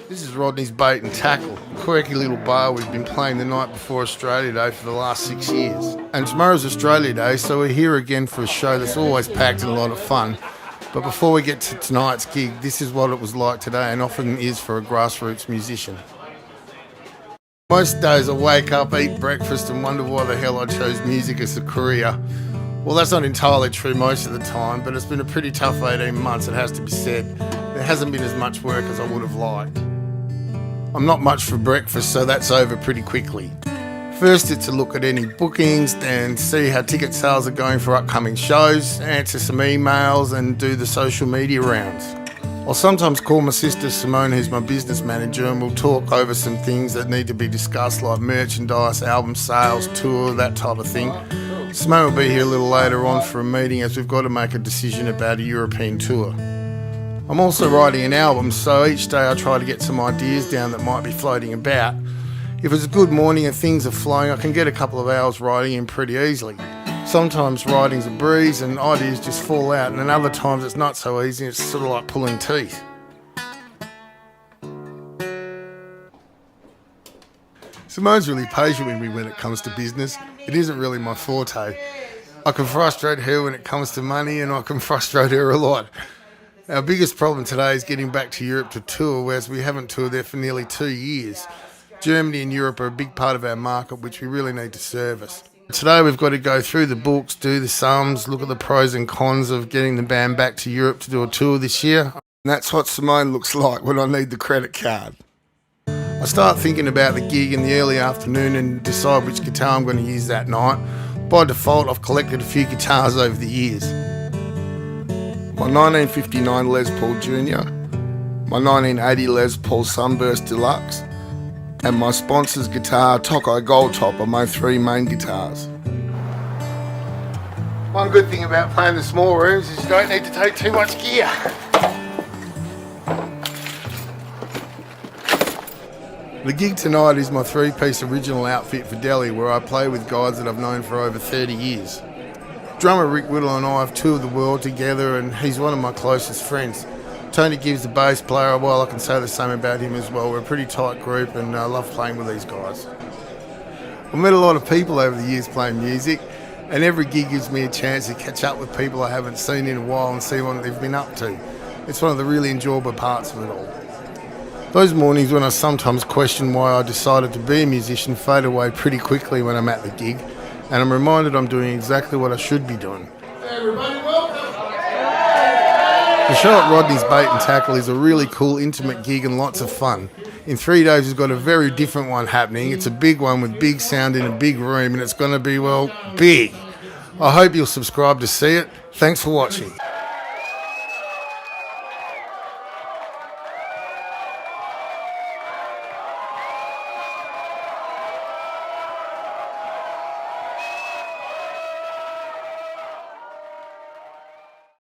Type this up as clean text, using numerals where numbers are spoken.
This is Rodney's Bait and Tackle, a quirky little bar we've been playing the night before Australia Day for the last 6 years. And tomorrow's Australia Day, so we're here again for a show that's always packed and a lot of fun. But before we get to tonight's gig, this is what it was like today, and often is for a grassroots musician. Most days I wake up, eat breakfast and wonder why the hell I chose music as a career. Well, that's not entirely true most of the time, but it's been a pretty tough 18 months, it has to be said. There hasn't been as much work as I would have liked. I'm not much for breakfast, so that's over pretty quickly. First, it's to look at any bookings and see how ticket sales are going for upcoming shows, answer some emails and do the social media rounds. I'll sometimes call my sister Simone, who's my business manager, and we'll talk over some things that need to be discussed, like merchandise, album sales, tour, that type of thing. Simone will be here a little later on for a meeting, as we've got to make a decision about a European tour. I'm also writing an album, so each day I try to get some ideas down that might be floating about. If it's a good morning and things are flowing, I can get a couple of hours writing in pretty easily. Sometimes writing's a breeze and ideas just fall out, and then other times it's not so easy, it's sort of like pulling teeth. Simone's really patient with me when it comes to business. It isn't really my forte. I can frustrate her when it comes to money, and I can frustrate her a lot. Our biggest problem today is getting back to Europe to tour, whereas we haven't toured there for nearly 2 years. Germany and Europe are a big part of our market, which we really need to service. Today we've got to go through the books, do the sums, look at the pros and cons of getting the band back to Europe to do a tour this year. And that's what Simone looks like when I need the credit card. I start thinking about the gig in the early afternoon and decide which guitar I'm going to use that night. By default, I've collected a few guitars over the years. My 1959 Les Paul Jr., my 1980 Les Paul Sunburst Deluxe, and my sponsor's guitar, Tokai Gold Top, are my 3 main guitars. One good thing about playing the small rooms is you don't need to take too much gear. The gig tonight is my 3-piece original outfit for Vdelli, where I play with guys that I've known for over 30 years. Drummer Rick Whittle and I have toured the world together, and he's one of my closest friends. Tony Gibbs, the bass player, well, I can say the same about him as well. We're a pretty tight group, and I love playing with these guys. I've met a lot of people over the years playing music, and every gig gives me a chance to catch up with people I haven't seen in a while and see what they've been up to. It's one of the really enjoyable parts of it all. Those mornings when I sometimes question why I decided to be a musician fade away pretty quickly when I'm at the gig, and I'm reminded I'm doing exactly what I should be doing. Hey everybody, welcome! The show at Rodney's Bait and Tackle is a really cool, intimate gig and lots of fun. In 3 days we've got a very different one happening. It's a big one with big sound in a big room, and it's going to be, well, big. I hope you'll subscribe to see it. Thanks for watching.